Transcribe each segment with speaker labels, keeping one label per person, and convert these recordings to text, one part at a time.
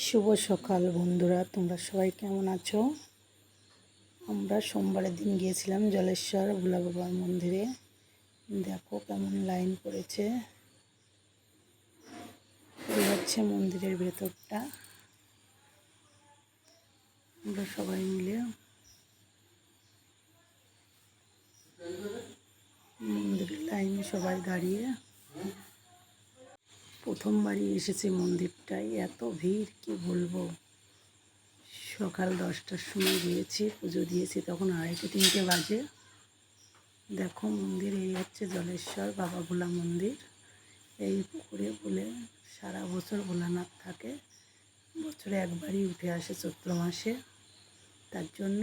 Speaker 1: শুভ সকাল বন্ধুরা, তোমরা সবাই কেমন আছো? আমরা সোমবারের দিন গিয়েছিলাম জলেশ্বর ভোলা বাবার মন্দিরে। দেখো কেমন লাইন পড়েছে। এই হচ্ছে মন্দিরের ভেতরটা। আমরা সবাই মিলে মন্দিরের লাইনে সবাই দাঁড়িয়ে প্রথমবারই এসেছি মন্দিরটায়। এত ভিড় কি বলবো। সকাল 10টার সময় গিয়েছি, পুজো দিয়েছি তখন 2:30-3টে বাজে। দেখো মন্দির, এই হচ্ছে জলেশ্বর বাবা ভোলা মন্দির। এই পুকুরে বলে সারা বছর ভোলানাথ থাকে, বছরে একবারই উঠে আসে চৈত্র মাসে। তার জন্য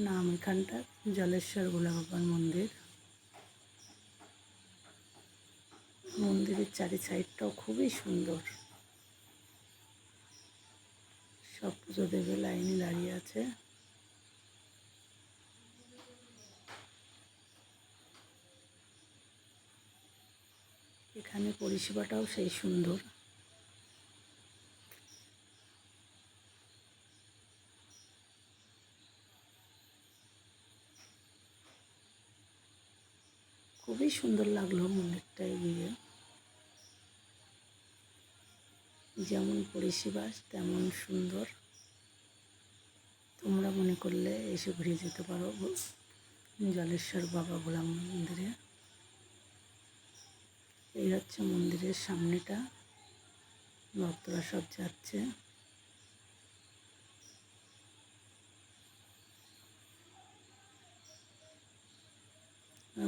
Speaker 1: নাম এখানটা জলেশ্বর ভোলা বাবার মন্দির। মন্দিরের চারি সাইডটাও খুবই সুন্দর। সব পুজো দেবে লাইনে দাঁড়িয়ে আছে। এখানে পরিষেবাটাও সেই সুন্দর। খুবই সুন্দর লাগলো মন্দিরটায় গিয়ে। যেমন পরিষেবা তেমন সুন্দর। তোমরা মনে করলে এসে ঘুরে যেতে পারো জলেশ্বর বাবা ভোলা মন্দিরে। এই হচ্ছে মন্দিরের সামনেটা, ভক্তরা সব যাচ্ছে।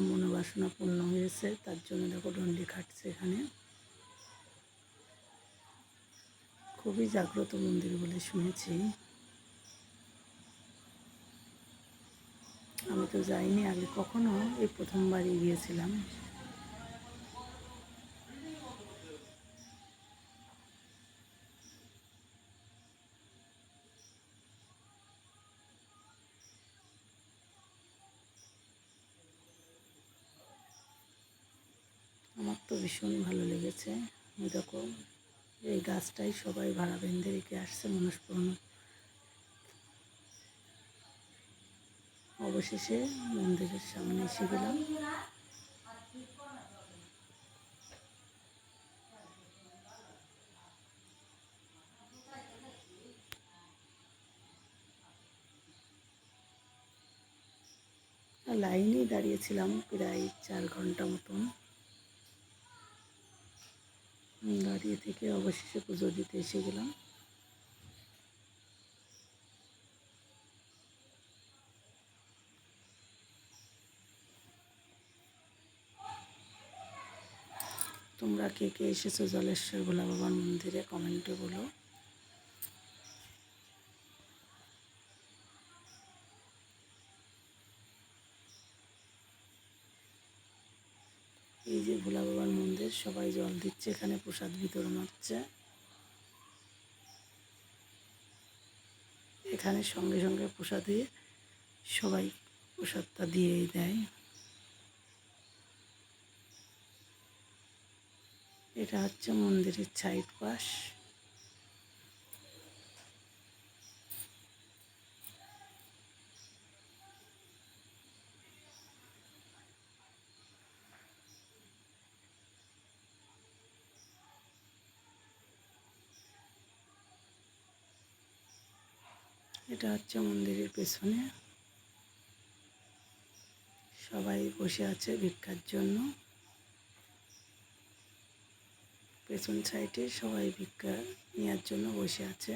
Speaker 1: মনোবাসনা পূর্ণ হয়েছে, তার জন্য দেখো ডন্ডি খাটছে এখানে। খুবই জাগ্রত মন্দির বলে শুনেছি। আমি তো যাইনি আগে কখনো, এই প্রথমবারই গিয়েছিলাম। আমার তো ভীষণ ভালো লেগেছে। দেখো এই গাছটাই সবাই ভাড়া বেঁধে রেখে আসছে মনস্কামনা। অবশেষে মন্দিরের সামনে এসে গেলাম। লাইনেই দাঁড়িয়েছিলাম প্রায় 4 ঘন্টা মতন। দাঁড়িয়ে থেকে অবশেষে পুজো দিতে এসে গেলাম। তোমরা কে কে এসেছো জলেশ্বর ভোলা বাবার মন্দিরে কমেন্টে বলো। এই যে ভোলা বাবার মন্দির, সবাই জল দিচ্ছে, এখানে প্রসাদ বিতরণ হচ্ছে। এখানে সঙ্গে সঙ্গে প্রসাদে সবাই প্রসাদটা দিয়েই দেয়। এটা হচ্ছে মন্দিরের সাইড পাশ। এটা হচ্ছে মন্দিরের পেছনে। সবাই বসে আছে ভিক্ষার জন্য। পেছন সাইডে সবাই ভিক্ষা নেওয়ার জন্য বসে আছে,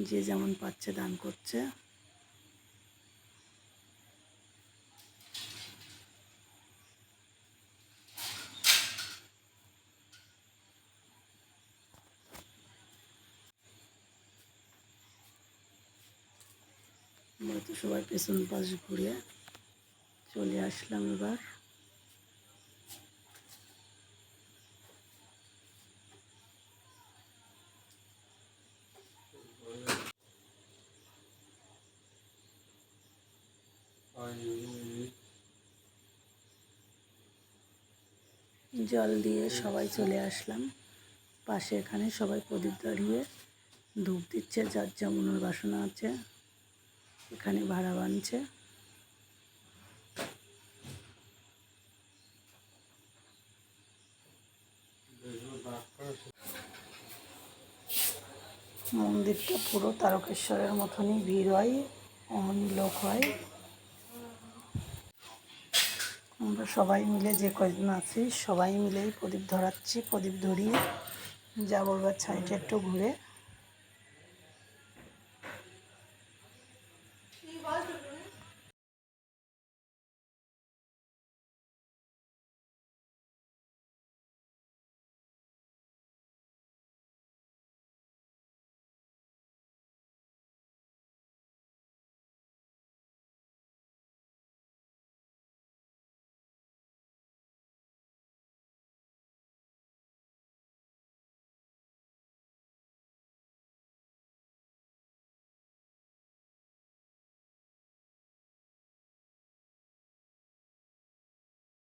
Speaker 1: যে যেমন পাচ্ছে দান করছে। আমরা তো সবাই পেছন পাশ ঘুরে চলে আসলাম এবার। জল দিয়ে সবাই চলে আসলাম। পাশে এখানে সবাই প্রদীপ ধরিয়ে ধূপ দিচ্ছে, যার যা মনের বাসনা আছে এখানে ভাড়া বানছে। মন্দিরটা পুরো তারকেশ্বরের মতনই ভিড় হয়, অমনি লোক হয়। আমরা সবাই মিলে যে কয়জন আছি সবাই মিলেই প্রদীপ ধরাচ্ছি। প্রদীপ ধরিয়ে যাবো এবার সাইডে একটু ঘুরে।